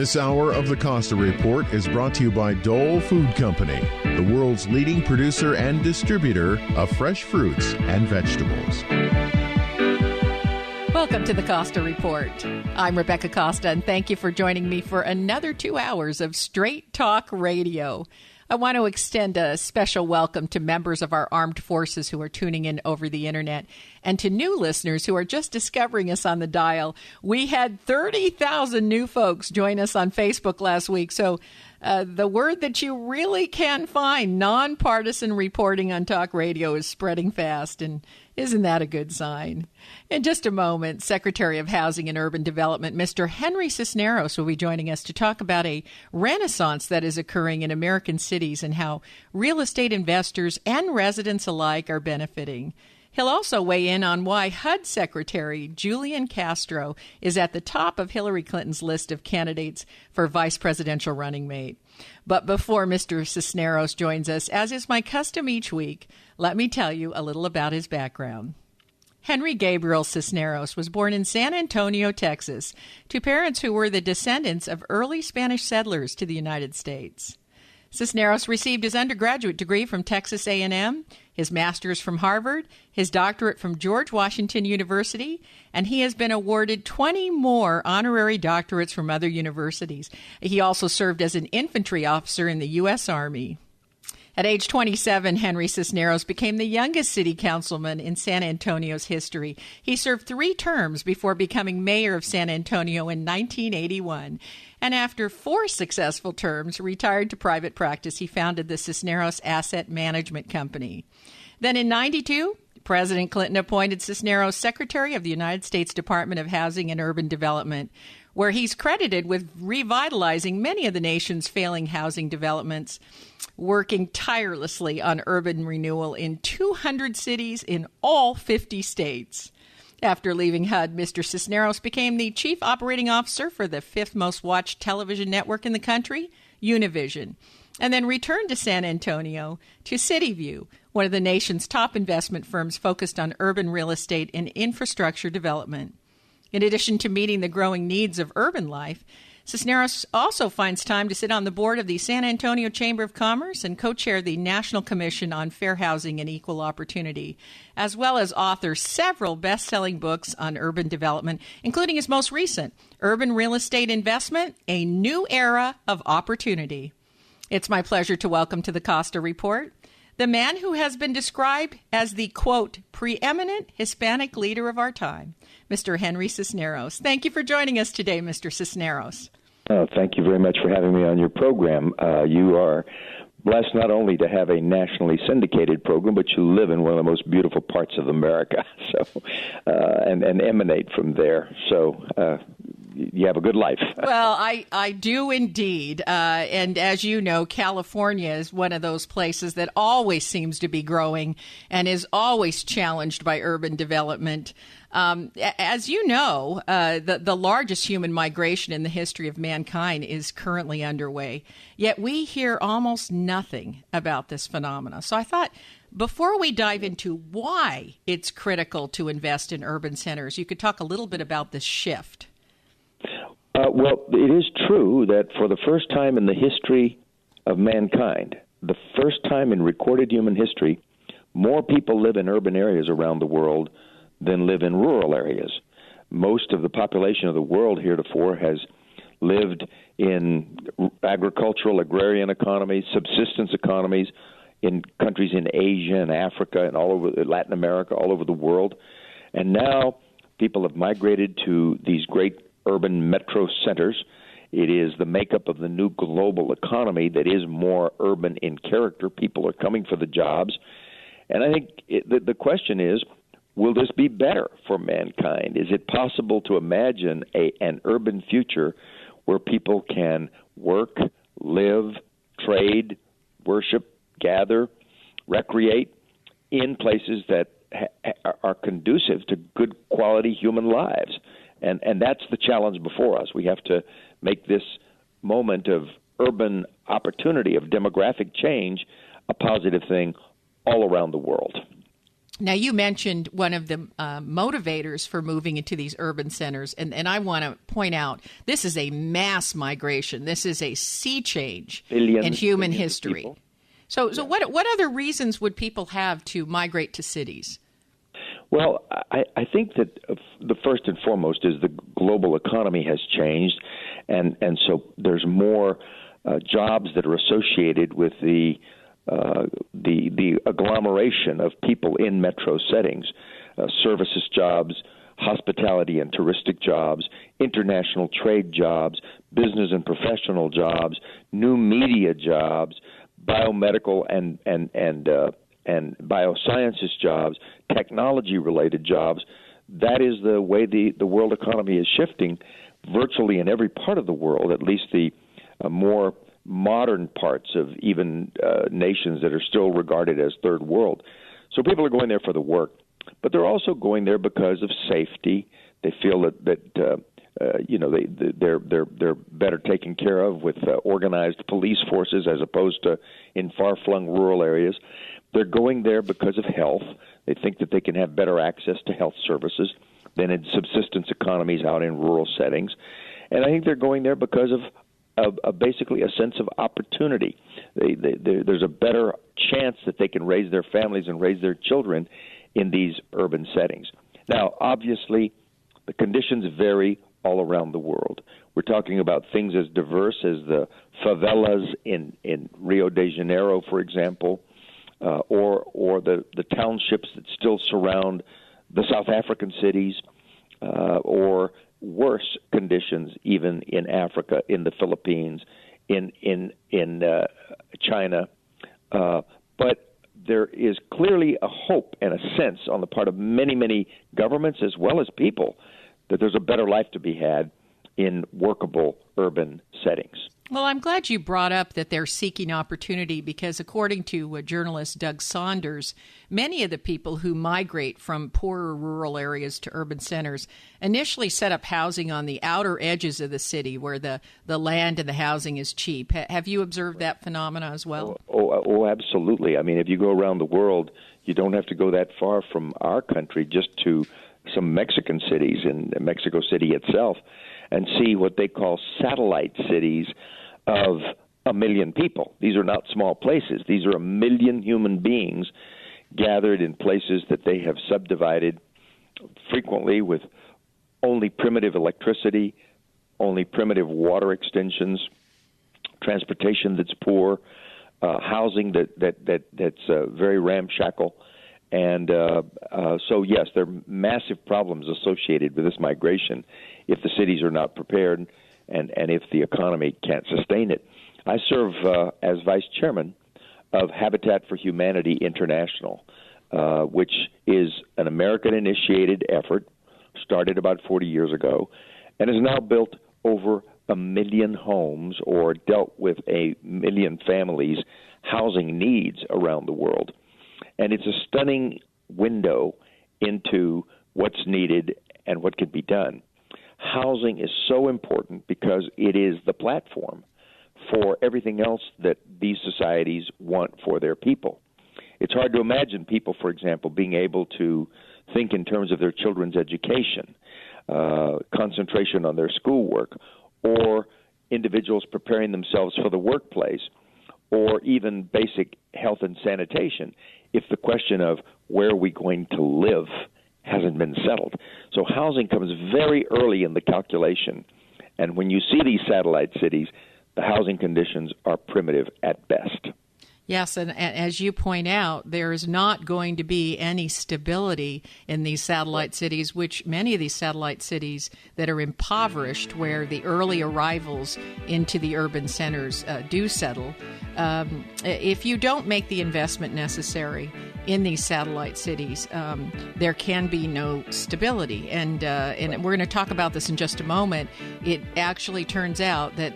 This hour of the Costa Report is brought to you by Dole Food Company, the world's leading producer and distributor of fresh fruits and vegetables. Welcome to the Costa Report. I'm Rebecca Costa, and thank you for joining me for another 2 hours of straight talk radio. I want to extend a special welcome to members of our armed forces who are tuning in over the internet and to new listeners who are just discovering us on the dial. We had 30,000 new folks join us on Facebook last week, so the word that you really can find, nonpartisan reporting on talk radio, is spreading fast, and isn't that a good sign? In just a moment, Secretary of Housing and Urban Development, Mr. Henry Cisneros, will be joining us to talk about a renaissance that is occurring in American cities and how real estate investors and residents alike are benefiting. He'll also weigh in on why HUD Secretary Julian Castro is at the top of Hillary Clinton's list of candidates for vice presidential running mate. But before Mr. Cisneros joins us, as is my custom each week, let me tell you a little about his background. Henry Gabriel Cisneros was born in San Antonio, Texas, to parents who were the descendants of early Spanish settlers to the United States. Cisneros received his undergraduate degree from Texas A&M, his master's from Harvard, his doctorate from George Washington University, and he has been awarded 20 more honorary doctorates from other universities. He also served as an infantry officer in the U.S. Army. At age 27, Henry Cisneros became the youngest city councilman in San Antonio's history. He served 3 terms before becoming mayor of San Antonio in 1981. And after 4 successful terms, retired to private practice. He founded the Cisneros Asset Management Company. Then in 92, President Clinton appointed Cisneros Secretary of the United States Department of Housing and Urban Development, where he's credited with revitalizing many of the nation's failing housing developments, working tirelessly on urban renewal in 200 cities in all 50 states. After leaving HUD, Mr. Cisneros became the chief operating officer for the 5th most watched television network in the country, Univision, and then returned to San Antonio to CityView, one of the nation's top investment firms focused on urban real estate and infrastructure development. In addition to meeting the growing needs of urban life, Cisneros also finds time to sit on the board of the San Antonio Chamber of Commerce and co-chair the National Commission on Fair Housing and Equal Opportunity, as well as author several best-selling books on urban development, including his most recent, Urban Real Estate Investment, A New Era of Opportunity. It's my pleasure to welcome to the Costa Report the man who has been described as the, quote, preeminent Hispanic leader of our time, Mr. Henry Cisneros. Thank you for joining us today, Mr. Cisneros. Oh, thank you very much for having me on your program. You are blessed not only to have a nationally syndicated program, but you live in one of the most beautiful parts of America, and emanate from there. So you have a good life. Well, I do indeed. And as you know, California is one of those places that always seems to be growing and is always challenged by urban development. As you know, the largest human migration in the history of mankind is currently underway. Yet we hear almost nothing about this phenomena. So I thought, before we dive into why it's critical to invest in urban centers, you could talk a little bit about this shift. Well, it is true that for the first time in the history of mankind, the first time in recorded human history, more people live in urban areas around the world than live in rural areas. Most of the population of the world heretofore has lived in agricultural, agrarian economies, subsistence economies in countries in Asia and Africa and all over Latin America, all over the world. And now people have migrated to these great urban metro centers. It is the makeup of the new global economy that is more urban in character. People are coming for the jobs. And I think the question is, will this be better for mankind? Is it possible to imagine an urban future where people can work, live, trade, worship, gather, recreate in places that are conducive to good quality human lives? And that's the challenge before us. We have to make this moment of urban opportunity, of demographic change, a positive thing all around the world. Now, you mentioned one of the motivators for moving into these urban centers, and I want to point out this is a mass migration. This is a sea change in human history. So what other reasons would people have to migrate to cities? Well, I think that the first and foremost is the global economy has changed, and so there's more jobs that are associated with the agglomeration of people in metro settings, services jobs, hospitality and touristic jobs, international trade jobs, business and professional jobs, new media jobs, biomedical and biosciences jobs, technology-related jobs. That is the way the world economy is shifting virtually in every part of the world, at least the more modern parts of even nations that are still regarded as third world. So people are going there for the work, but they're also going there because of safety. They feel that they're better taken care of with organized police forces as opposed to in far-flung rural areas. They're going there because of health. They think that they can have better access to health services than in subsistence economies out in rural settings. And I think they're going there because of basically a sense of opportunity. There's a better chance that they can raise their families and raise their children in these urban settings. Now, obviously, the conditions vary all around the world. We're talking about things as diverse as the favelas in Rio de Janeiro, for example, or the townships that still surround the South African cities, or worse conditions even in Africa, in the Philippines, in China. But there is clearly a hope and a sense on the part of many, many governments as well as people that there's a better life to be had in workable urban settings. Well, I'm glad you brought up that they're seeking opportunity because according to journalist Doug Saunders, many of the people who migrate from poorer rural areas to urban centers initially set up housing on the outer edges of the city where the land and the housing is cheap. Have you observed that phenomena as well? Oh, absolutely. I mean, if you go around the world, you don't have to go that far from our country just to some Mexican cities in Mexico City itself and see what they call satellite cities of 1 million people. These are not small places. These are 1 million human beings gathered in places that they have subdivided frequently with only primitive electricity, only primitive water extensions, transportation that's poor, housing that's very ramshackle. And so, yes, there are massive problems associated with this migration if the cities are not prepared and if the economy can't sustain it. I serve as vice chairman of Habitat for Humanity International, which is an American-initiated effort, started about 40 years ago, and has now built over 1 million homes or dealt with 1 million families' housing needs around the world. And it's a stunning window into what's needed and what can be done. Housing is so important because it is the platform for everything else that these societies want for their people. It's hard to imagine people, for example, being able to think in terms of their children's education, concentration on their schoolwork, or individuals preparing themselves for the workplace, or even basic health and sanitation, if the question of where are we going to live hasn't been settled. So housing comes very early in the calculation. And when you see these satellite cities, the housing conditions are primitive at best. Yes, and as you point out, there is not going to be any stability in these satellite cities, which many of these satellite cities that are impoverished, where the early arrivals into the urban centers do settle. If you don't make the investment necessary in these satellite cities, there can be no stability. And we're going to talk about this in just a moment. It actually turns out that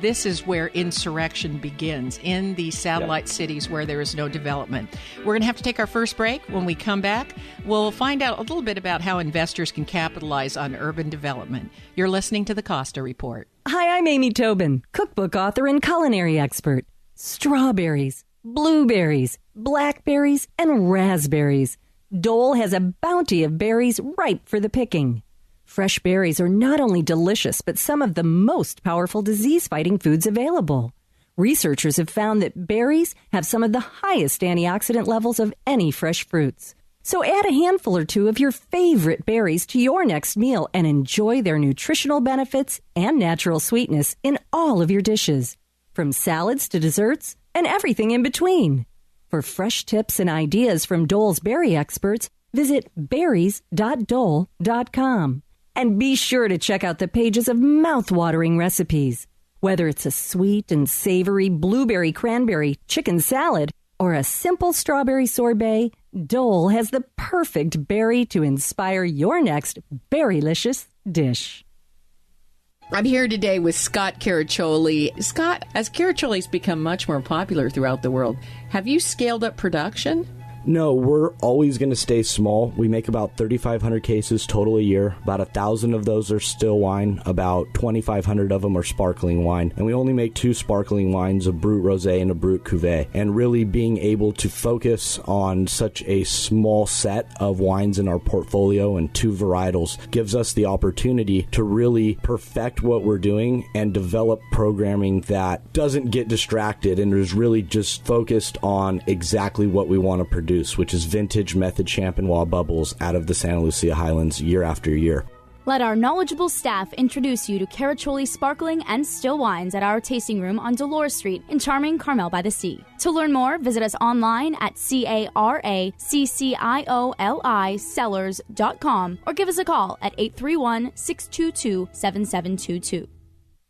this is where insurrection begins, in these satellite cities where there is no development. We're going to have to take our first break. When we come back, we'll find out a little bit about how investors can capitalize on urban development. You're listening to the Costa Report. Hi, I'm Amy Tobin, cookbook author and culinary expert. Strawberries, blueberries, blackberries, and raspberries. Dole has a bounty of berries ripe for the picking. Fresh berries are not only delicious, but some of the most powerful disease-fighting foods available. Researchers have found that berries have some of the highest antioxidant levels of any fresh fruits. So add a handful or two of your favorite berries to your next meal and enjoy their nutritional benefits and natural sweetness in all of your dishes, from salads to desserts and everything in between. For fresh tips and ideas from Dole's berry experts, visit berries.dole.com. And be sure to check out the pages of mouth-watering recipes. Whether it's a sweet and savory blueberry cranberry chicken salad or a simple strawberry sorbet, Dole has the perfect berry to inspire your next berrylicious dish. I'm here today with Scott Caraccioli. Scott, as Caraccioli's become much more popular throughout the world, have you scaled up production? No, we're always going to stay small. We make about 3,500 cases total a year. About 1,000 of those are still wine. About 2,500 of them are sparkling wine. And we only make 2 sparkling wines, a Brut Rosé and a Brut Cuvée. And really being able to focus on such a small set of wines in our portfolio and 2 varietals gives us the opportunity to really perfect what we're doing and develop programming that doesn't get distracted and is really just focused on exactly what we want to produce, which is vintage method Champenois bubbles out of the Santa Lucia Highlands year after year. Let our knowledgeable staff introduce you to Caraccioli sparkling and still wines at our tasting room on Dolores Street in charming Carmel by the Sea. To learn more, visit us online at CARACCIOLI cellars.com or give us a call at 831-622-7722.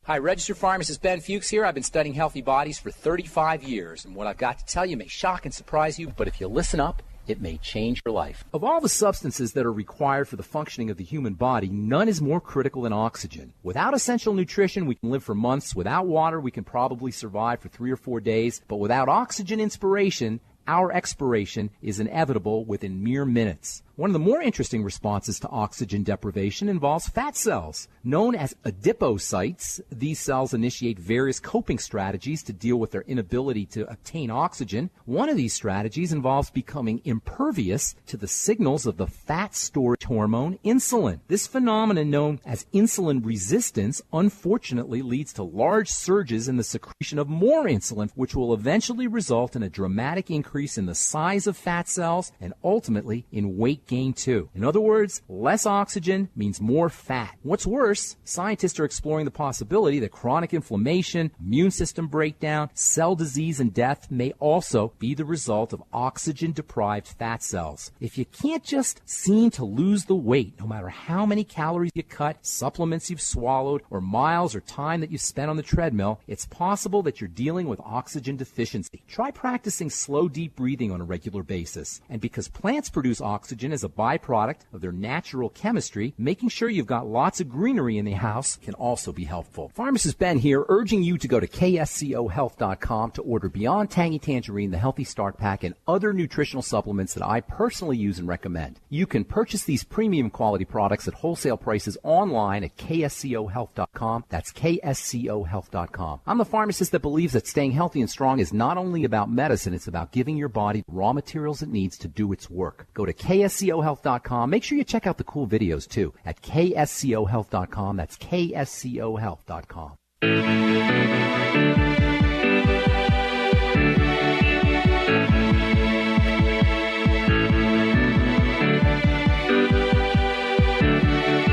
Hi, registered pharmacist Ben Fuchs here. I've been studying healthy bodies for 35 years, and what I've got to tell you may shock and surprise you, but if you listen up, it may change your life. Of all the substances that are required for the functioning of the human body, none is more critical than oxygen. Without essential nutrition, we can live for months. Without water, we can probably survive for 3 or 4 days. But without oxygen inspiration, our expiration is inevitable within mere minutes. One of the more interesting responses to oxygen deprivation involves fat cells. Known as adipocytes, these cells initiate various coping strategies to deal with their inability to obtain oxygen. One of these strategies involves becoming impervious to the signals of the fat storage hormone insulin. This phenomenon, known as insulin resistance, unfortunately leads to large surges in the secretion of more insulin, which will eventually result in a dramatic increase in the size of fat cells and ultimately in weight gain too. In other words, less oxygen means more fat. What's worse, scientists are exploring the possibility that chronic inflammation, immune system breakdown, cell disease, and death may also be the result of oxygen-deprived fat cells. If you can't just seem to lose the weight, no matter how many calories you cut, supplements you've swallowed, or miles or time that you've spent on the treadmill, it's possible that you're dealing with oxygen deficiency. Try practicing slow, deep breathing on a regular basis. And because plants produce oxygen as a byproduct of their natural chemistry, making sure you've got lots of greenery in the house can also be helpful. Pharmacist Ben here, urging you to go to kscohealth.com to order Beyond Tangy Tangerine, the Healthy Start Pack, and other nutritional supplements that I personally use and recommend. You can purchase these premium quality products at wholesale prices online at kscohealth.com. That's kscohealth.com. I'm the pharmacist that believes that staying healthy and strong is not only about medicine, it's about giving your body the raw materials it needs to do its work. Go to kscohealth.com. Make sure you check out the cool videos too at kscohealth.com. That's kscohealth.com.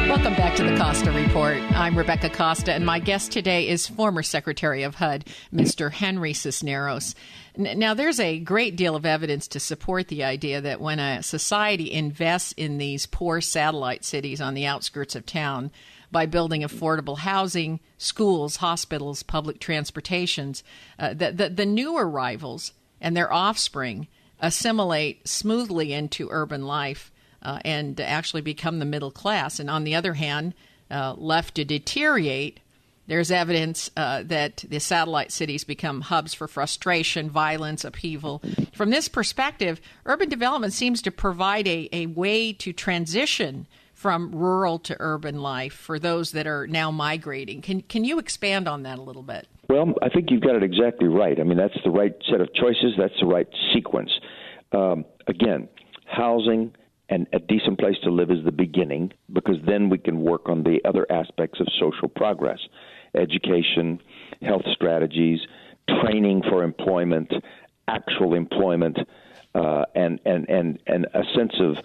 Welcome back to the Costa Report. I'm Rebecca Costa, and my guest today is former Secretary of HUD, Mr. Henry Cisneros. Now, there's a great deal of evidence to support the idea that when a society invests in these poor satellite cities on the outskirts of town by building affordable housing, schools, hospitals, public transportations, the new arrivals and their offspring assimilate smoothly into urban life and actually become the middle class. And on the other hand, left to deteriorate, there's evidence that the satellite cities become hubs for frustration, violence, upheaval. From this perspective, urban development seems to provide a way to transition from rural to urban life for those that are now migrating. Can you expand on that a little bit? Well, I think you've got it exactly right. I mean, that's the right set of choices. That's the right sequence. Again, housing and a decent place to live is the beginning, because then we can work on the other aspects of social progress: education, health strategies, training for employment, actual employment, and a sense of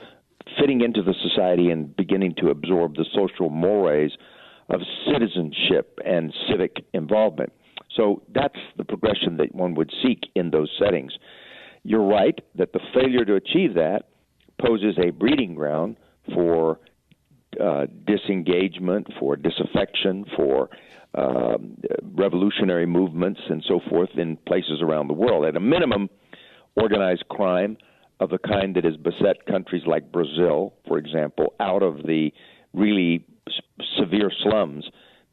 fitting into the society and beginning to absorb the social mores of citizenship and civic involvement. So that's the progression that one would seek in those settings. You're right that the failure to achieve that poses a breeding ground for disengagement, for disaffection, for revolutionary movements and so forth in places around the world. At a minimum, organized crime of the kind that has beset countries like Brazil, for example, out of the really severe slums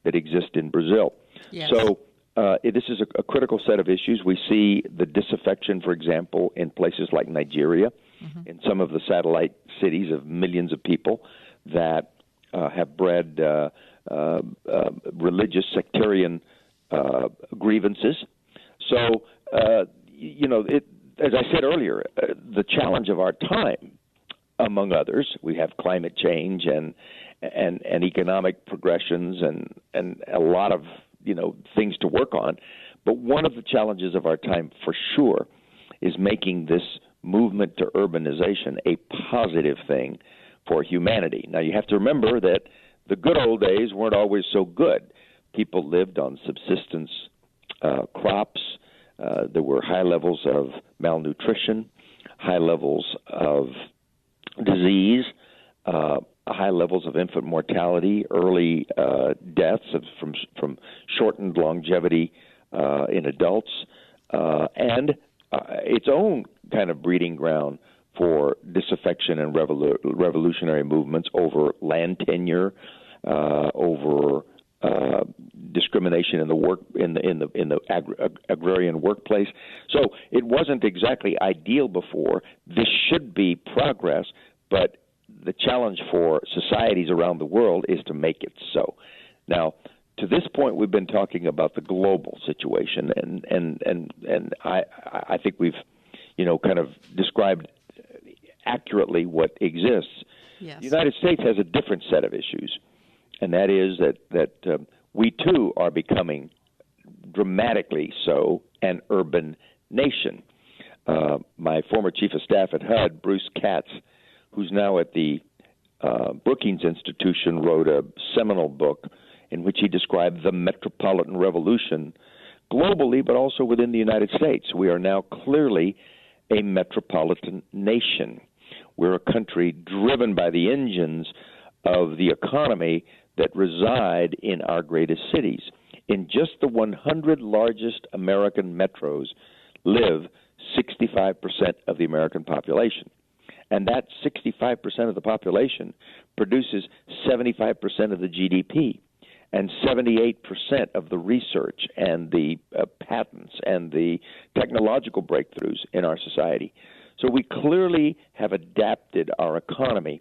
that exist in Brazil. Yes. So this is a critical set of issues. We see the disaffection, for example, in places like Nigeria, in some of the satellite cities of millions of people that have bred religious sectarian grievances. So, as I said earlier, the challenge of our time, among others, we have climate change and economic progressions and a lot of things to work on. But one of the challenges of our time, for sure, is making this movement to urbanization a positive thing for humanity. Now, you have to remember that the good old days weren't always so good. People lived on subsistence crops. There were high levels of malnutrition, high levels of disease, high levels of infant mortality, early deaths from shortened longevity in adults, and its own kind of breeding ground for disaffection and revolutionary movements over land tenure, over discrimination in the agrarian workplace. So it wasn't exactly ideal before. This should be progress, but the challenge for societies around the world is to make it so. Now, to this point, we've been talking about the global situation, and I think we've kind of described accurately what exists. Yes. The United States has a different set of issues, and that is that we too are becoming dramatically so an urban nation. My former chief of staff at HUD, Bruce Katz, who's now at the Brookings Institution, wrote a seminal book in which he described the metropolitan revolution globally, but also within the United States. We are now clearly a metropolitan nation. We're a country driven by the engines of the economy that reside in our greatest cities. In just the 100 largest American metros live 65% of the American population. And that 65% of the population produces 75% of the GDP and 78% of the research and the patents and the technological breakthroughs in our society. So we clearly have adapted our economy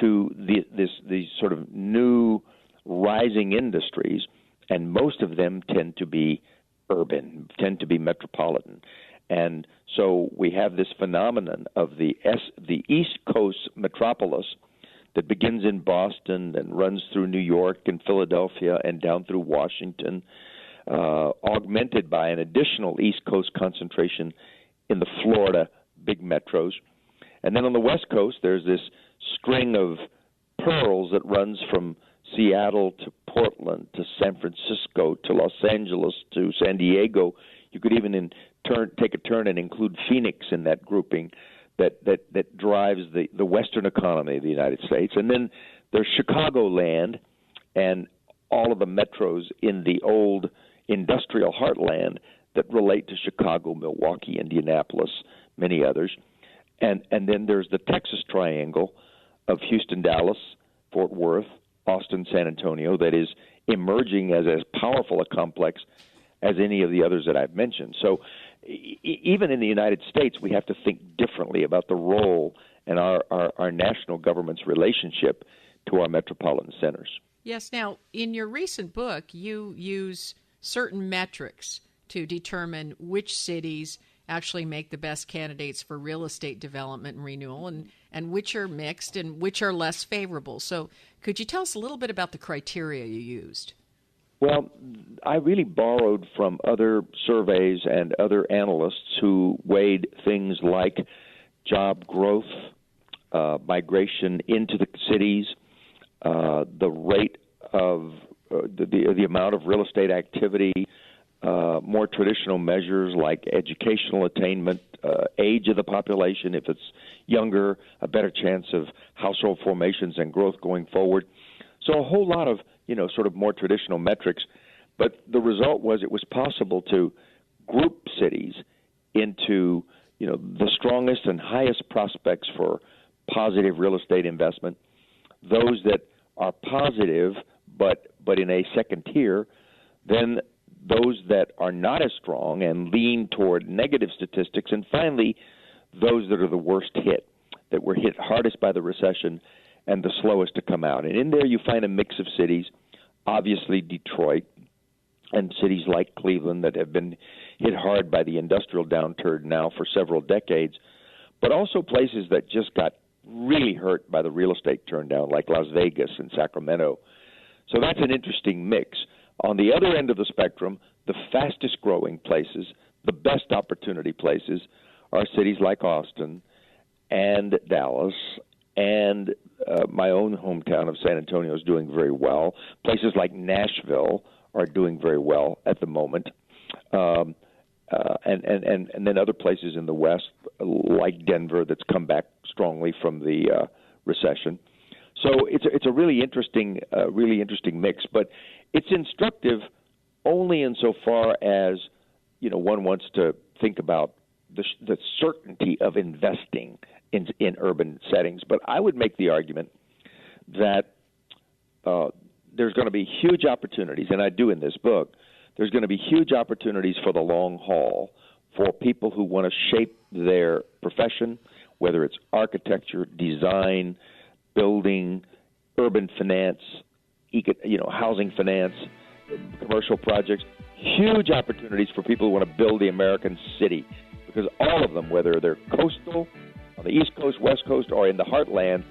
to these sort of new rising industries, and most of them tend to be urban, tend to be metropolitan. And so we have this phenomenon of the East Coast metropolis that begins in Boston and runs through New York and Philadelphia and down through Washington, augmented by an additional East Coast concentration in the Florida big metros. And then on the West Coast, there's this string of pearls that runs from Seattle to Portland to San Francisco to Los Angeles to San Diego. You could even take a turn and include Phoenix in that grouping that drives the Western economy of the United States. And then there's Chicagoland and all of the metros in the old industrial heartland that relate to Chicago, Milwaukee, Indianapolis, many others. And then there's the Texas Triangle of Houston, Dallas, Fort Worth, Austin, San Antonio, that is emerging as powerful a complex as any of the others that I've mentioned. So even in the United States, we have to think differently about the role and our national government's relationship to our metropolitan centers. Yes. Now, in your recent book, you use certain metrics to determine which cities actually make the best candidates for real estate development and renewal, and which are mixed and which are less favorable. So could you tell us a little bit about the criteria you used? Well, I really borrowed from other surveys and other analysts who weighed things like job growth, migration into the cities, the rate of the amount of real estate activity, more traditional measures like educational attainment, age of the population. If it's younger, a better chance of household formations and growth going forward. So a whole lot of, sort of more traditional metrics. But the result was it was possible to group cities into, the strongest and highest prospects for positive real estate investment, those that are positive but in a second tier, then those that are not as strong and lean toward negative statistics, and finally, those that are the worst hit, that were hit hardest by the recession and the slowest to come out. And in there you find a mix of cities, obviously Detroit and cities like Cleveland that have been hit hard by the industrial downturn now for several decades, but also places that just got really hurt by the real estate turndown, like Las Vegas and Sacramento. So that's an interesting mix. On the other end of the spectrum, the fastest growing places, the best opportunity places, are cities like Austin and Dallas, and my own hometown of San Antonio is doing very well. Places like Nashville are doing very well at the moment. And then other places in the West, like Denver, that's come back strongly from the recession. So it's a really interesting mix, but it's instructive only insofar as one wants to think about the certainty of investing in urban settings. But I would make the argument that there's going to be huge opportunities, and I do in this book. There's going to be huge opportunities for the long haul for people who want to shape their profession, whether it's architecture, design, building, urban finance, housing finance, commercial projects. Huge opportunities for people who want to build the American city, because all of them, whether they're coastal, on the East Coast, West Coast, or in the heartland,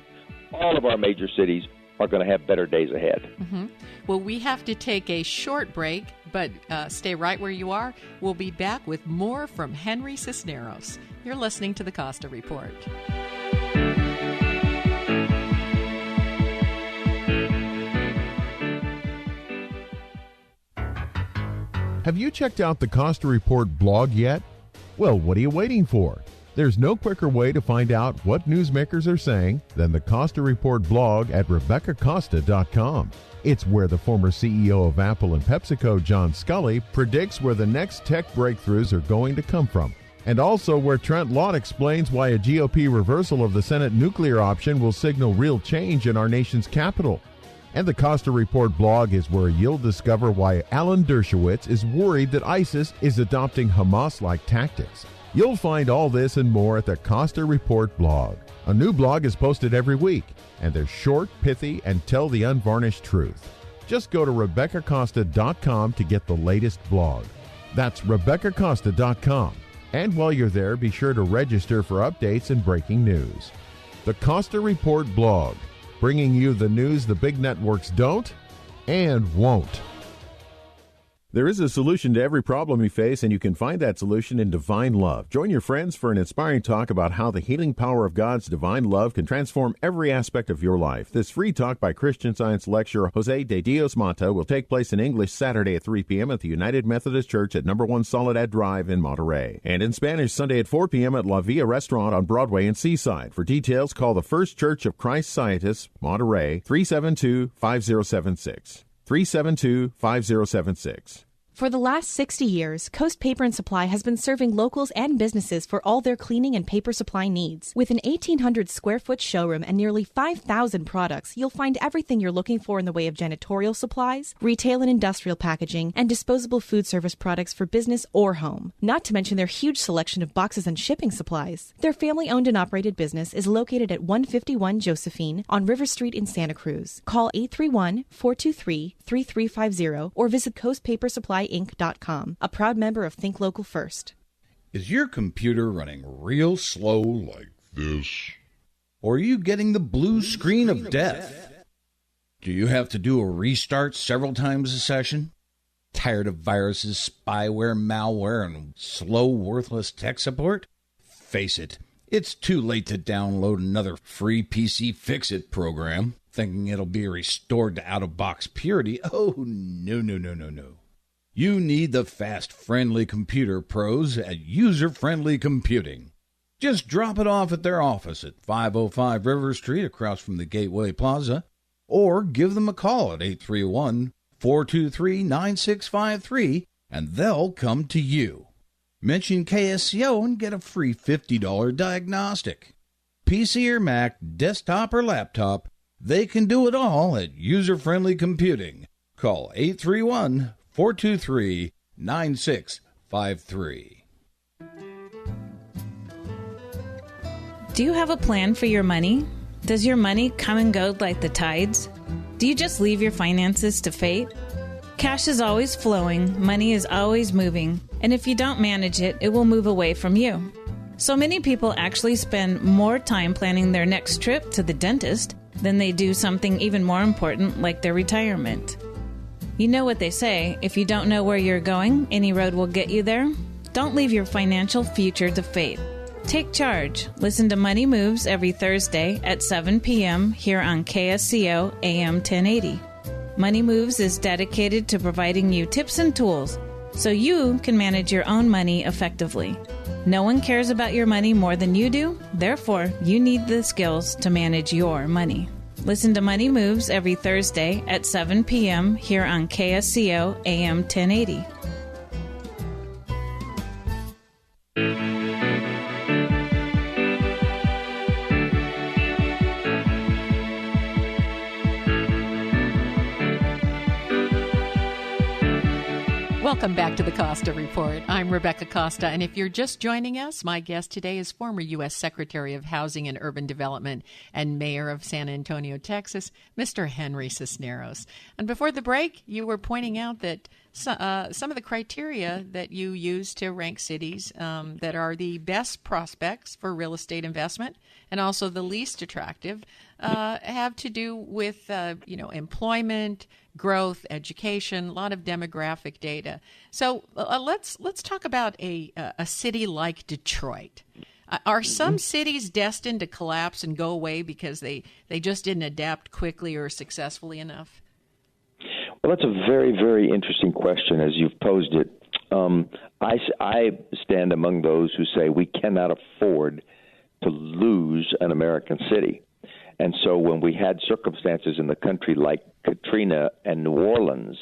all of our major cities are going to have better days ahead. Mm-hmm. Well, we have to take a short break, but stay right where you are. We'll be back with more from Henry Cisneros. You're listening to the Costa Report. Have you checked out the Costa Report blog yet? Well, what are you waiting for? There's no quicker way to find out what newsmakers are saying than the Costa Report blog at RebeccaCosta.com. It's where the former CEO of Apple and PepsiCo, John Scully, predicts where the next tech breakthroughs are going to come from. And also where Trent Lott explains why a GOP reversal of the Senate nuclear option will signal real change in our nation's capital. And the Costa Report blog is where you'll discover why Alan Dershowitz is worried that ISIS is adopting Hamas-like tactics. You'll find all this and more at the Costa Report blog. A new blog is posted every week, and they're short, pithy, and tell the unvarnished truth. Just go to RebeccaCosta.com to get the latest blog. That's RebeccaCosta.com. And while you're there, be sure to register for updates and breaking news. The Costa Report blog, bringing you the news the big networks don't and won't. There is a solution to every problem you face, and you can find that solution in divine love. Join your friends for an inspiring talk about how the healing power of God's divine love can transform every aspect of your life. This free talk by Christian Science lecturer Jose de Dios Mata will take place in English Saturday at 3 p.m. at the United Methodist Church at No. 1 Soledad Drive in Monterey, and in Spanish Sunday at 4 p.m. at La Villa Restaurant on Broadway and Seaside. For details, call the First Church of Christ Scientists, Monterey, 372-5076. 372-5076. For the last 60 years, Coast Paper and Supply has been serving locals and businesses for all their cleaning and paper supply needs. With an 1,800-square-foot showroom and nearly 5,000 products, you'll find everything you're looking for in the way of janitorial supplies, retail and industrial packaging, and disposable food service products for business or home. Not to mention their huge selection of boxes and shipping supplies. Their family-owned and operated business is located at 151 Josephine on River Street in Santa Cruz. Call 831-423-3350 or visit coastpapersupplyinc.com, a proud member of Think Local First. Is your computer running real slow like this? Or are you getting the blue screen of death? Do you have to do a restart several times a session? Tired of viruses, spyware, malware, and slow, worthless tech support? Face it, it's too late to download another free PC Fix-It program, thinking it'll be restored to out-of-box purity. Oh, no. You need the fast, friendly computer pros at User Friendly Computing. Just drop it off at their office at 505 River Street across from the Gateway Plaza, or give them a call at 831-423-9653, and they'll come to you. Mention KSCO and get a free $50 diagnostic. PC or Mac, desktop or laptop, they can do it all at User Friendly Computing. Call 831-423-9653. Do you have a plan for your money? Does your money come and go like the tides? Do you just leave your finances to fate? Cash is always flowing, money is always moving, and if you don't manage it, it will move away from you. So many people actually spend more time planning their next trip to the dentist than they do something even more important like their retirement. You know what they say, if you don't know where you're going, any road will get you there. Don't leave your financial future to fate. Take charge. Listen to Money Moves every Thursday at 7 p.m. here on KSCO AM 1080. Money Moves is dedicated to providing you tips and tools so you can manage your own money effectively. No one cares about your money more than you do, therefore, you need the skills to manage your money. Listen to Money Moves every Thursday at 7 p.m. here on KSCO AM 1080. Welcome back to the Costa Report. I'm Rebecca Costa, and if you're just joining us, my guest today is former U.S. Secretary of Housing and Urban Development and Mayor of San Antonio, Texas, Mr. Henry Cisneros. And before the break, you were pointing out that some of the criteria that you use to rank cities that are the best prospects for real estate investment and also the least attractive have to do with employment, growth, education, a lot of demographic data. So let's talk about a city like Detroit. Are some cities destined to collapse and go away because they just didn't adapt quickly or successfully enough? Well, that's a very, very interesting question as you've posed it. I stand among those who say we cannot afford to lose an American city. And so when we had circumstances in the country like Katrina and New Orleans,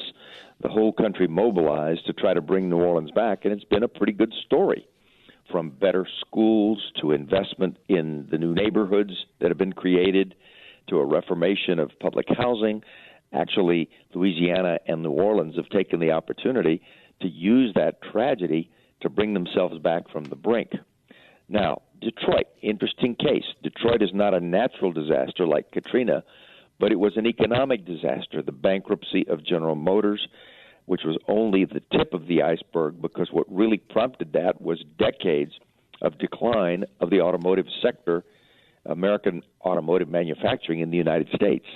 the whole country mobilized to try to bring New Orleans back, and it's been a pretty good story, from better schools to investment in the new neighborhoods that have been created to a reformation of public housing. Actually, Louisiana and New Orleans have taken the opportunity to use that tragedy to bring themselves back from the brink. Now, Detroit, interesting case. Detroit is not a natural disaster like Katrina, but it was an economic disaster. The bankruptcy of General Motors, which was only the tip of the iceberg, because what really prompted that was decades of decline of the automotive sector, American automotive manufacturing in the United States.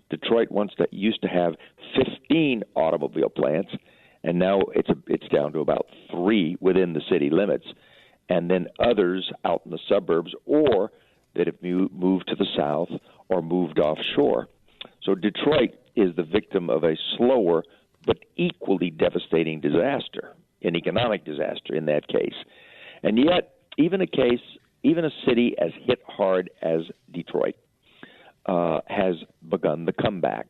Detroit used to have 15 automobile plants, and now it's down to about 3 within the city limits, and then others out in the suburbs or that have moved to the south or moved offshore. So Detroit is the victim of a slower but equally devastating disaster, an economic disaster in that case. And yet, even a city as hit hard as Detroit has begun the comeback.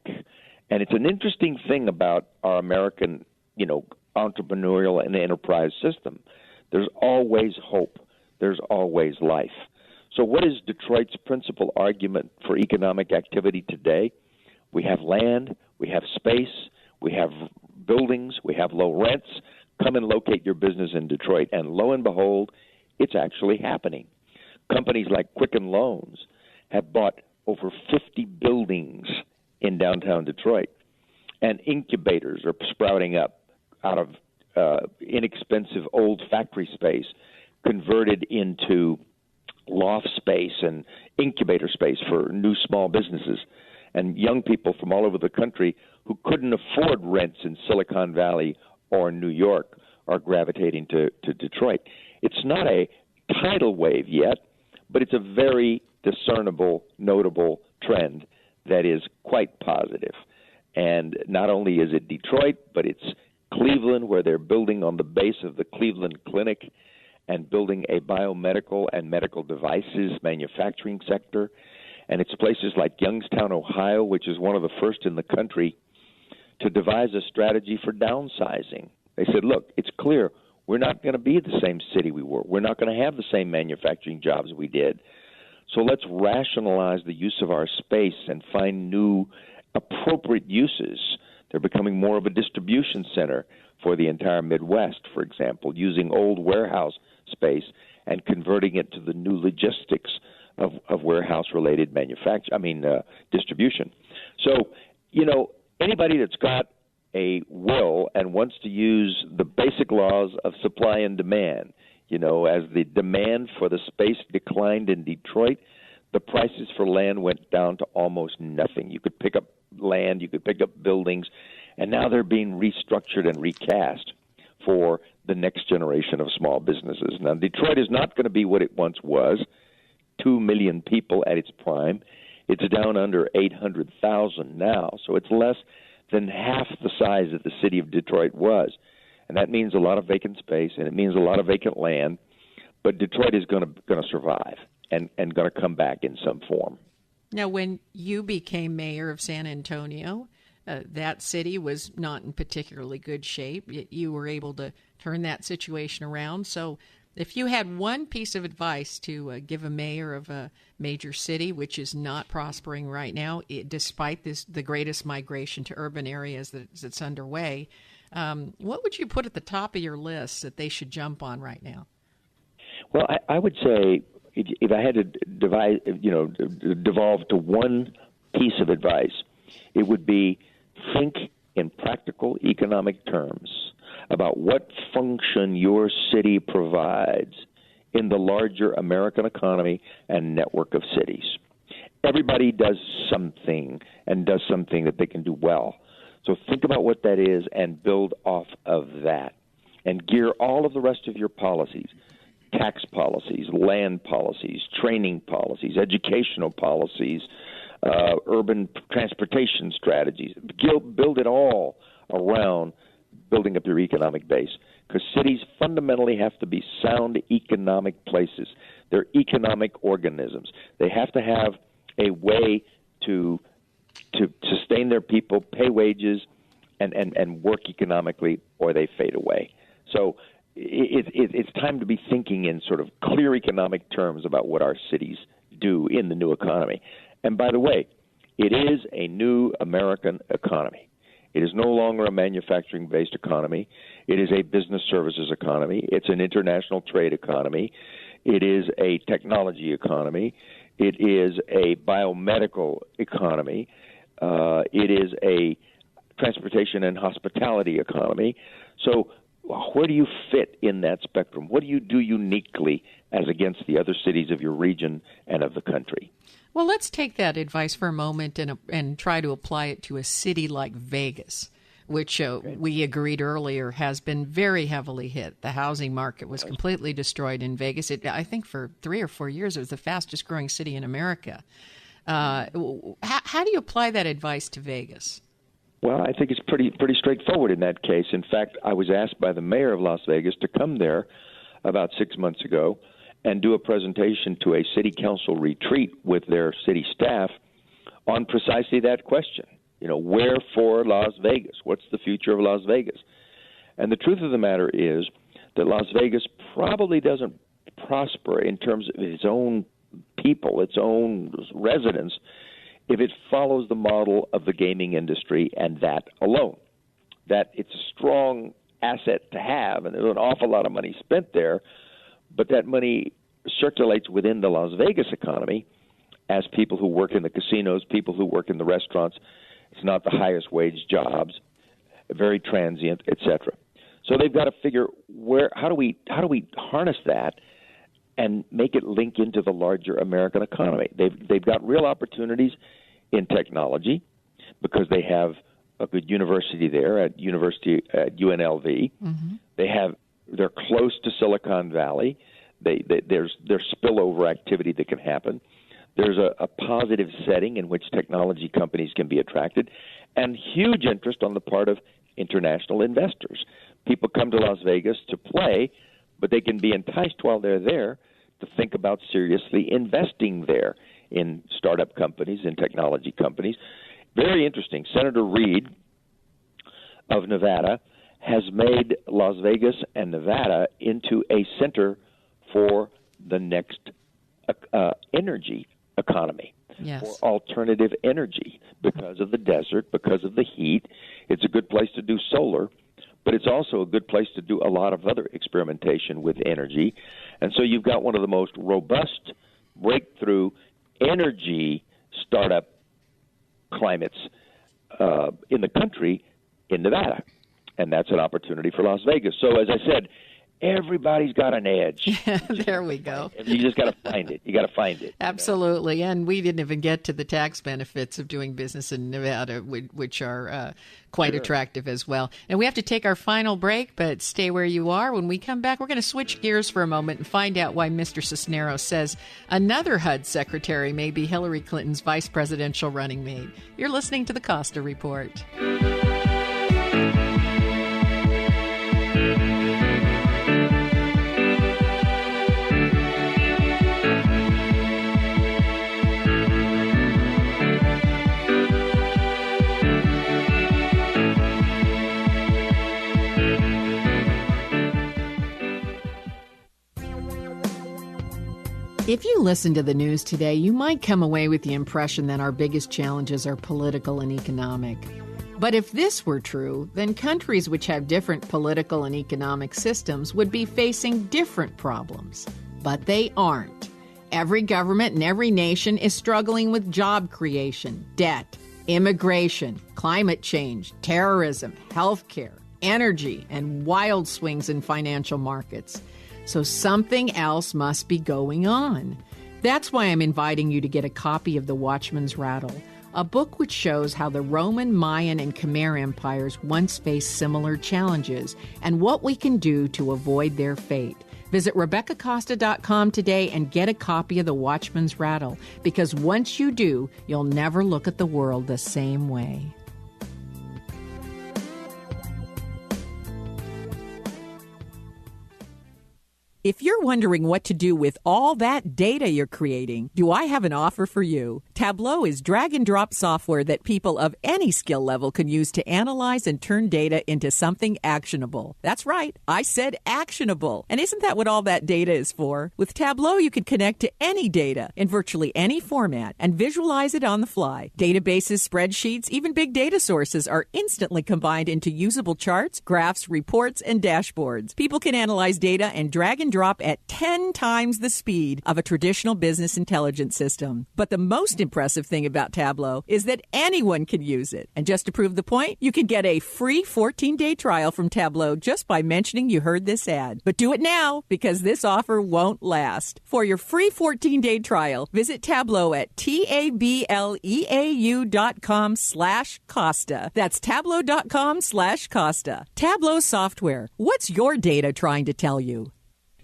And it's an interesting thing about our American, entrepreneurial and enterprise system. There's always hope. There's always life. So what is Detroit's principal argument for economic activity today? We have land, we have space, we have buildings, we have low rents. Come and locate your business in Detroit. And lo and behold, it's actually happening. Companies like Quicken Loans have bought over 50 buildings in downtown Detroit, and incubators are sprouting up out of inexpensive old factory space, converted into loft space and incubator space for new small businesses. And young people from all over the country who couldn't afford rents in Silicon Valley or New York are gravitating to Detroit. It's not a tidal wave yet, but it's a very discernible, notable trend that is quite positive. And not only is it Detroit, but it's Cleveland, where they're building on the base of the Cleveland Clinic and building a biomedical and medical devices manufacturing sector. And it's places like Youngstown, Ohio, which is one of the first in the country to devise a strategy for downsizing. They said, look, it's clear we're not going to be the same city we were. We're not going to have the same manufacturing jobs we did. So let's rationalize the use of our space and find new appropriate uses. They're becoming more of a distribution center for the entire Midwest, for example, using old warehouse space and converting it to the new logistics of warehouse-related distribution. So, anybody that's got a will and wants to use the basic laws of supply and demand, as the demand for the space declined in Detroit, the prices for land went down to almost nothing. You could pick up land, you could pick up buildings, and now they're being restructured and recast for the next generation of small businesses. Now, Detroit is not going to be what it once was, 2 million people at its prime. It's down under 800,000 now, so it's less than half the size that the city of Detroit was. And that means a lot of vacant space, and it means a lot of vacant land, but Detroit is going to survive and going to come back in some form. Now, when you became mayor of San Antonio, that city was not in particularly good shape. You were able to turn that situation around. So if you had one piece of advice to give a mayor of a major city, which is not prospering right now, despite the greatest migration to urban areas that's underway, what would you put at the top of your list that they should jump on right now? Well, I would say if I had to devolve to one piece of advice, it would be think in practical economic terms about what function your city provides in the larger American economy and network of cities. Everybody does something and does something that they can do well. So think about what that is and build off of that and gear all of the rest of your policies, tax policies, land policies, training policies, educational policies, urban transportation strategies. Build it all around building up your economic base, because cities fundamentally have to be sound economic places. They're economic organisms. They have to have a way to sustain their people, pay wages, and work economically, or they fade away. So it's time to be thinking in sort of clear economic terms about what our cities do in the new economy. And by the way, it is a new American economy. It is no longer a manufacturing-based economy. It is a business services economy. It's an international trade economy. It is a technology economy. It is a biomedical economy. It is a transportation and hospitality economy. So where do you fit in that spectrum? What do you do uniquely as against the other cities of your region and of the country? Well, let's take that advice for a moment and try to apply it to a city like Vegas, which we agreed earlier has been very heavily hit. The housing market was completely destroyed in Vegas. I think for 3 or 4 years it was the fastest growing city in America. How do you apply that advice to Vegas? Well, I think it's pretty straightforward in that case. In fact, I was asked by the mayor of Las Vegas to come there about 6 months ago and do a presentation to a city council retreat with their city staff on precisely that question. Where for Las Vegas? What's the future of Las Vegas? And the truth of the matter is that Las Vegas probably doesn't prosper in terms of its own people, its own residents, if it follows the model of the gaming industry and that alone. That it's a strong asset to have, and there's an awful lot of money spent there, but that money circulates within the Las Vegas economy as people who work in the casinos, people who work in the restaurants. It's not the highest wage jobs, very transient, etc. So they've got to figure how do we harness that and make it link into the larger American economy. They've got real opportunities in technology because they have a good university there at UNLV. Mm-hmm. They're close to Silicon Valley. There's spillover activity that can happen. There's a positive setting in which technology companies can be attracted, and huge interest on the part of international investors. People come to Las Vegas to play, but they can be enticed while they're there to think about seriously investing there in startup companies, in technology companies. Very interesting. Senator Reid of Nevada has made Las Vegas and Nevada into a center for the next energy economy, yes, for alternative energy because of the desert, because of the heat. It's a good place to do solar, but it's also a good place to do a lot of other experimentation with energy. And so you've got one of the most robust breakthrough energy startup climates in the country in Nevada. And that's an opportunity for Las Vegas. So as I said, everybody's got an edge. There we go. You just got to find it. You got to find it. Absolutely. And we didn't even get to the tax benefits of doing business in Nevada, which are quite attractive as well. And we have to take our final break, but stay where you are. When we come back, we're going to switch gears for a moment and find out why Mr. Cisneros says another HUD Secretary may be Hillary Clinton's vice presidential running mate. You're listening to the Costa Report. If you listen to the news today, you might come away with the impression that our biggest challenges are political and economic. But if this were true, then countries which have different political and economic systems would be facing different problems. But they aren't. Every government and every nation is struggling with job creation, debt, immigration, climate change, terrorism, healthcare, energy, and wild swings in financial markets. So something else must be going on. That's why I'm inviting you to get a copy of The Watchman's Rattle, a book which shows how the Roman, Mayan, and Khmer empires once faced similar challenges and what we can do to avoid their fate. Visit RebeccaCosta.com today and get a copy of The Watchman's Rattle, because once you do, you'll never look at the world the same way. If you're wondering what to do with all that data you're creating, do I have an offer for you? Tableau is drag-and-drop software that people of any skill level can use to analyze and turn data into something actionable. That's right, I said actionable. And isn't that what all that data is for? With Tableau, you can connect to any data in virtually any format and visualize it on the fly. Databases, spreadsheets, even big data sources are instantly combined into usable charts, graphs, reports, and dashboards. People can analyze data and drag and drop at 10 times the speed of a traditional business intelligence system. But the most impressive thing about Tableau is that anyone can use it. And just to prove the point, you can get a free 14-day trial from Tableau just by mentioning you heard this ad. But do it now, because this offer won't last. For your free 14-day trial, visit Tableau at tableau.com/Costa. That's tableau.com/Costa. Tableau software. What's your data trying to tell you?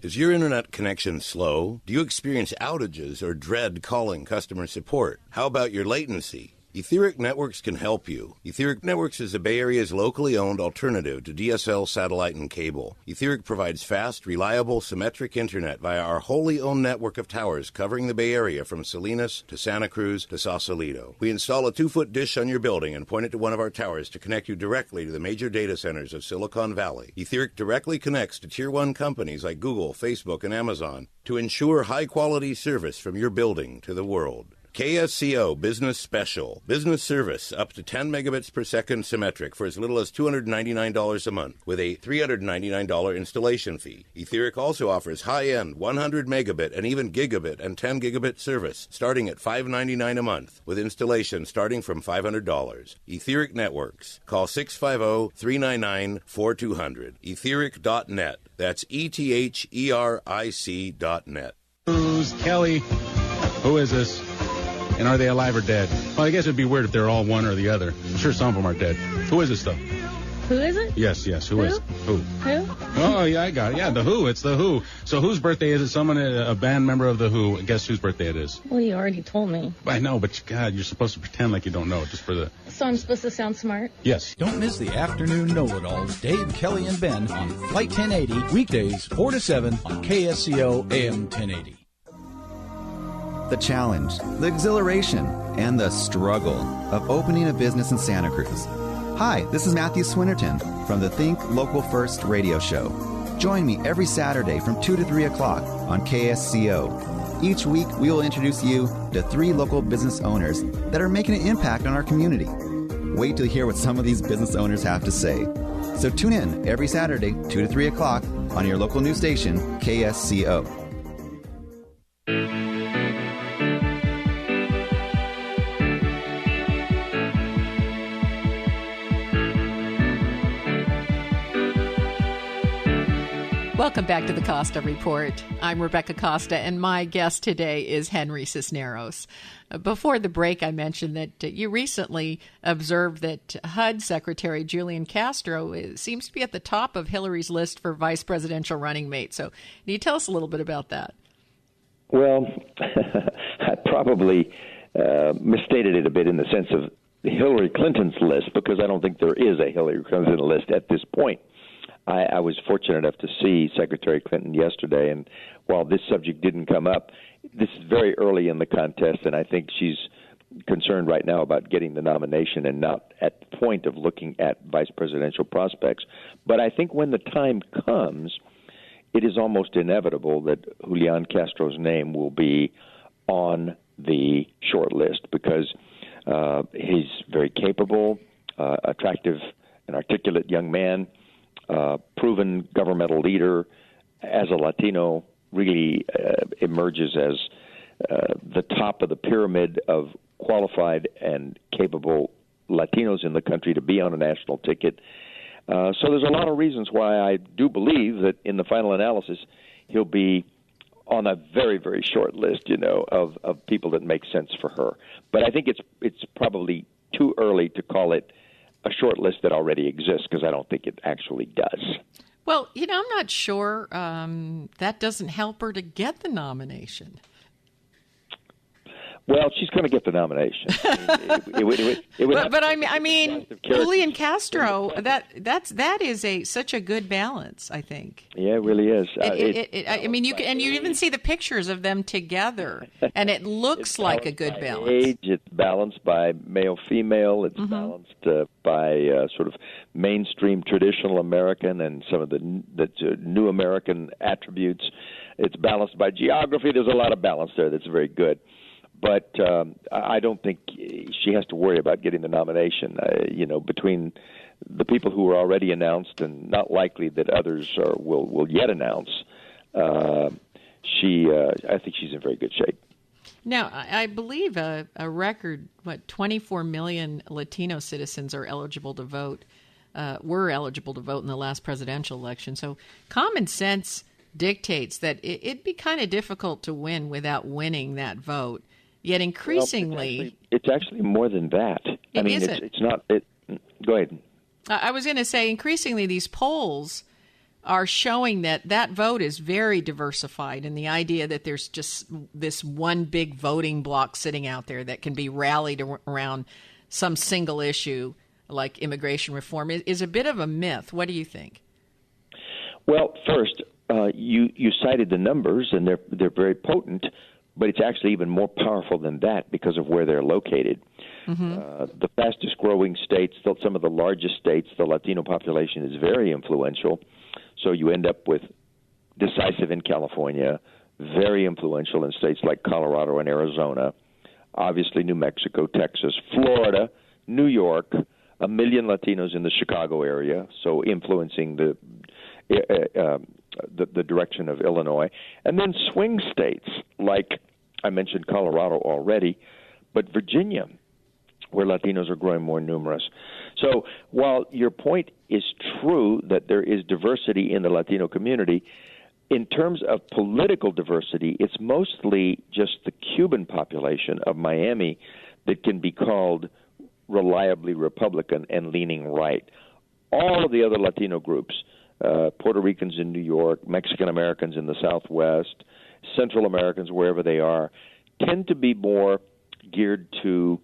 Is your internet connection slow? Do you experience outages or dread calling customer support? How about your latency? Etheric Networks can help you. Etheric Networks is the Bay Area's locally owned alternative to DSL satellite and cable. Etheric provides fast, reliable, symmetric internet via our wholly owned network of towers covering the Bay Area from Salinas to Santa Cruz to Sausalito. We install a 2-foot dish on your building and point it to one of our towers to connect you directly to the major data centers of Silicon Valley. Etheric directly connects to Tier 1 companies like Google, Facebook, and Amazon to ensure high-quality service from your building to the world. KSCO Business Special. Business service up to 10 megabits per second symmetric for as little as $299 a month with a $399 installation fee. Etheric also offers high-end 100 megabit and even gigabit and 10 gigabit service starting at $599 a month with installation starting from $500. Etheric Networks. Call 650-399-4200. Etheric.net. That's ETHERIC.net. Who's Kelly? Who is this? And are they alive or dead? Well, I guess it'd be weird if they're all one or the other. I'm sure some of them are dead. Who is this, though? Who is it? Yes. Who is? Who? Oh, yeah, I got it. Yeah, The Who. It's The Who. So whose birthday is it? Someone, a band member of The Who. Guess whose birthday it is? Well, you already told me. I know, but God, you're supposed to pretend like you don't know just for the... So I'm supposed to sound smart? Yes. Don't miss the afternoon know-it-alls, Dave, Kelly, and Ben on Flight 1080, weekdays 4 to 7 on KSCO AM 1080. The challenge, the exhilaration, and the struggle of opening a business in Santa Cruz. Hi, this is Matthew Swinnerton from the Think Local First radio show. Join me every Saturday from 2 to 3 o'clock on KSCO. Each week, we will introduce you to 3 local business owners that are making an impact on our community. Wait to hear what some of these business owners have to say. So tune in every Saturday, 2 to 3 o'clock on your local news station, KSCO. Welcome back to the Costa Report. I'm Rebecca Costa, and my guest today is Henry Cisneros. Before the break, I mentioned that you recently observed that HUD Secretary Julian Castro seems to be at the top of Hillary's list for vice presidential running mate. So can you tell us a little bit about that? Well, I probably misstated it a bit in the sense of Hillary Clinton's list, because I don't think there is a Hillary Clinton list at this point. I was fortunate enough to see Secretary Clinton yesterday, and while this subject didn't come up, this is very early in the contest, and I think she's concerned right now about getting the nomination and not at the point of looking at vice presidential prospects. But I think when the time comes, it is almost inevitable that Julian Castro's name will be on the short list, because he's very capable, attractive, and articulate young man. Proven governmental leader, as a Latino, really emerges as the top of the pyramid of qualified and capable Latinos in the country to be on a national ticket. So there's a lot of reasons why I do believe that in the final analysis he'll be on a very, very short list, of people that make sense for her. But I think it's probably too early to call it a short list that already exists, because I don't think it actually does. Well, I'm not sure that doesn't help her to get the nomination. Well, she's going to get the nomination. But I mean, Julian Castro, that is such a good balance, I think. Yeah, it really is. I mean, you even see the pictures of them together, and it looks like a good balance. Age, it's balanced by male-female. It's balanced by sort of mainstream traditional American and some of the new American attributes. It's balanced by geography. There's a lot of balance there that's very good. But I don't think she has to worry about getting the nomination. Between the people who are already announced and not likely that others will yet announce, I think she's in very good shape. Now, I believe a record, 24 million Latino citizens are eligible to vote, were eligible to vote in the last presidential election. So common sense dictates that it'd be kind of difficult to win without winning that vote. Yet increasingly... It's actually more than that. It's not... Go ahead. I was going to say, increasingly these polls are showing that vote is very diversified, and the idea that there's just this one big voting bloc sitting out there that can be rallied around some single issue like immigration reform is a bit of a myth. What do you think? Well, first, you cited the numbers, and they're very potent. But it's actually even more powerful than that because of where they're located. The fastest growing states, some of the largest states, the Latino population is very influential. So you end up with decisive in California, very influential in states like Colorado and Arizona, obviously New Mexico, Texas, Florida, New York, 1 million Latinos in the Chicago area, so influencing the direction of Illinois, and then swing states like I mentioned Colorado already, but Virginia, where Latinos are growing more numerous. So while your point is true that there is diversity in the Latino community, in terms of political diversity, it's mostly just the Cuban population of Miami that can be called reliably Republican and leaning right. All of the other Latino groups, Puerto Ricans in New York, Mexican Americans in the Southwest, Central Americans, wherever they are, tend to be more geared to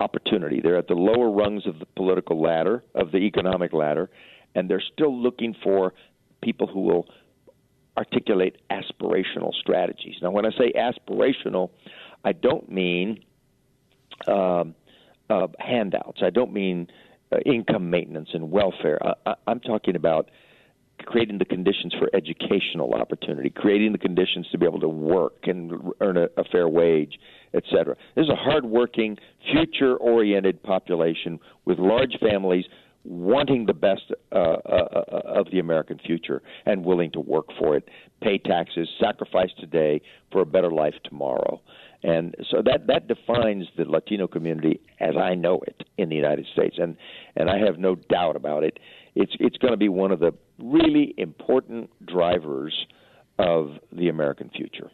opportunity. They're at the lower rungs of the political ladder, of the economic ladder, and they're still looking for people who will articulate aspirational strategies. Now, when I say aspirational, I don't mean handouts. I don't mean income maintenance and welfare. I'm talking about creating the conditions for educational opportunity, creating the conditions to be able to work and earn a fair wage, et cetera. This is a hardworking, future-oriented population with large families wanting the best of the American future and willing to work for it, pay taxes, sacrifice today for a better life tomorrow. And so that defines the Latino community as I know it in the United States, and I have no doubt about it. It's going to be one of the really important drivers of the American future.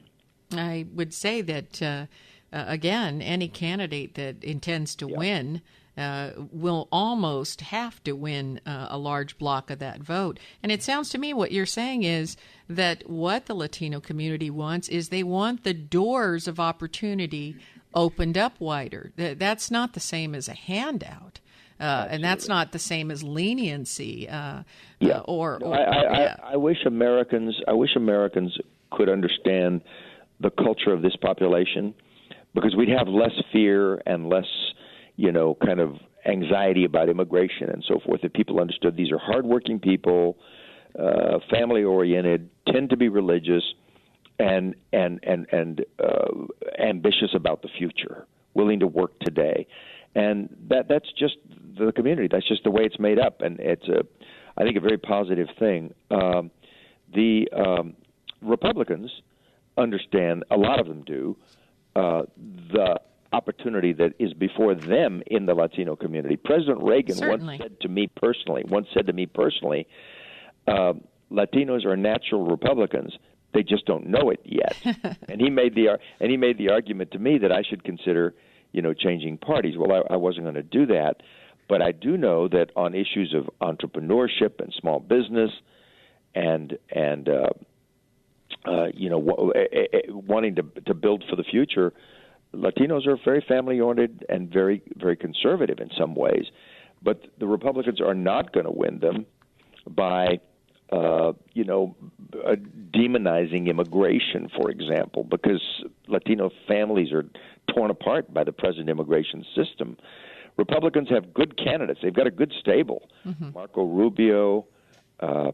I would say that, again, any candidate that intends to win will almost have to win a large block of that vote. And it sounds to me what you're saying is that what the Latino community wants is they want the doors of opportunity opened up wider. That's not the same as a handout. And that's not the same as leniency. I wish Americans could understand the culture of this population, because we'd have less fear and less, kind of anxiety about immigration and so forth. If people understood these are hardworking people, family-oriented, tend to be religious, and ambitious about the future, willing to work today. And that's just the community. That's just the way it's made up, and it's I think a very positive thing. The Republicans understand, a lot of them do, the opportunity that is before them in the Latino community. President Reagan once said to me personally, Latinos are natural Republicans. They just don't know it yet. and he made the argument to me that I should consider, changing parties. Well, I wasn't going to do that, but I do know that on issues of entrepreneurship and small business, and wanting to build for the future, Latinos are very family-oriented and very, very conservative in some ways. But the Republicans are not going to win them by demonizing immigration, for example, because Latino families are torn apart by the present immigration system. Republicans have good candidates. They've got a good stable. Mm-hmm. Marco Rubio,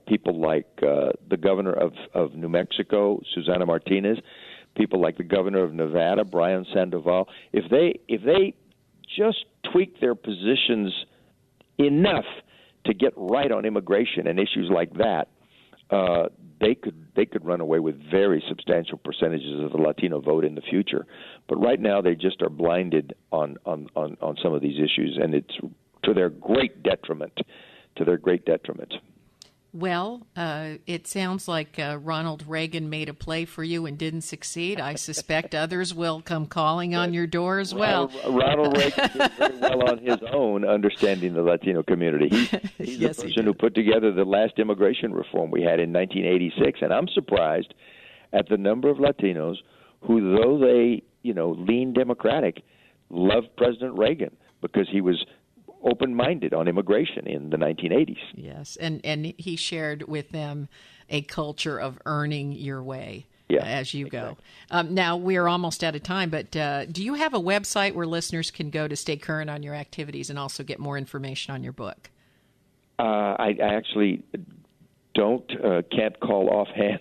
people like the governor of New Mexico, Susana Martinez, people like the governor of Nevada, Brian Sandoval. If they just tweak their positions enough to get right on immigration and issues like that, they could run away with very substantial percentages of the Latino vote in the future. But right now, they just are blinded on some of these issues, and it's to their great detriment. Well, it sounds like Ronald Reagan made a play for you and didn't succeed. I suspect others will come calling on your door as well. Ronald Reagan did very well on his own, understanding the Latino community. He's the person who put together the last immigration reform we had in 1986, and I'm surprised at the number of Latinos who, though they, lean Democratic, love President Reagan because he was open-minded on immigration in the 1980s. Yes, and he shared with them a culture of earning your way as you go. Now, we're almost out of time, but do you have a website where listeners can go to stay current on your activities and also get more information on your book? I actually can't call offhand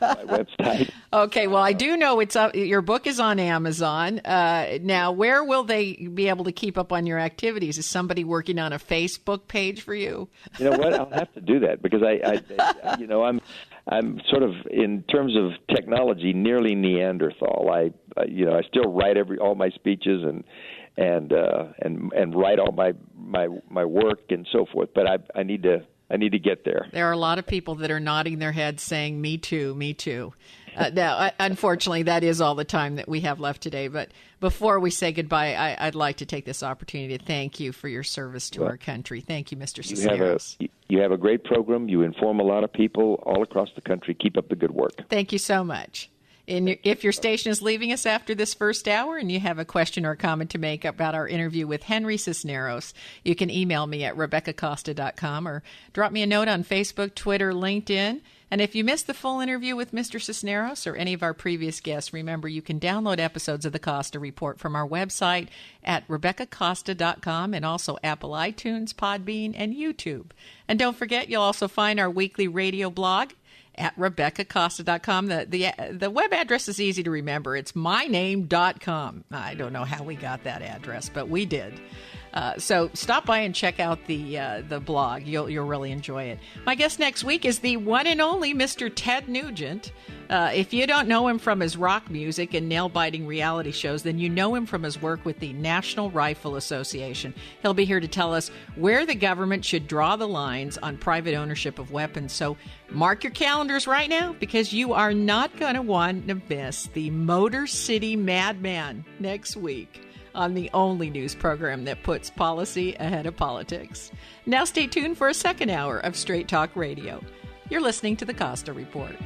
my website. Okay, well, I do know it's up. Your book is on Amazon. Now, where will they be able to keep up on your activities? Is somebody working on a Facebook page for you? You know what? I'll have to do that because I'm sort of, in terms of technology, nearly Neanderthal. I still write all my speeches and write all my work and so forth. But I need to I need to get there. There are a lot of people that are nodding their heads saying, me too, me too. Now, unfortunately, that is all the time that we have left today. But before we say goodbye, I'd like to take this opportunity to thank you for your service to our country. Thank you, Mr. Cisneros. You have a great program. You inform a lot of people all across the country. Keep up the good work. Thank you so much. And if your station is leaving us after this first hour and you have a question or a comment to make about our interview with Henry Cisneros, you can email me at RebeccaCosta.com or drop me a note on Facebook, Twitter, LinkedIn. And if you missed the full interview with Mr. Cisneros or any of our previous guests, remember you can download episodes of the Costa Report from our website at RebeccaCosta.com and also Apple iTunes, Podbean, and YouTube. And don't forget, you'll also find our weekly radio blog at RebeccaCosta.com. The web address is easy to remember. It's myname.com. I don't know how we got that address, but we did. So stop by and check out the blog. You'll really enjoy it. My guest next week is the one and only Mr. Ted Nugent. If you don't know him from his rock music and nail-biting reality shows, then you know him from his work with the National Rifle Association. He'll be here to tell us where the government should draw the lines on private ownership of weapons. So mark your calendars right now, because you are not going to want to miss the Motor City Madman next week on the only news program that puts policy ahead of politics. Now stay tuned for a second hour of Straight Talk Radio. You're listening to the Costa Report.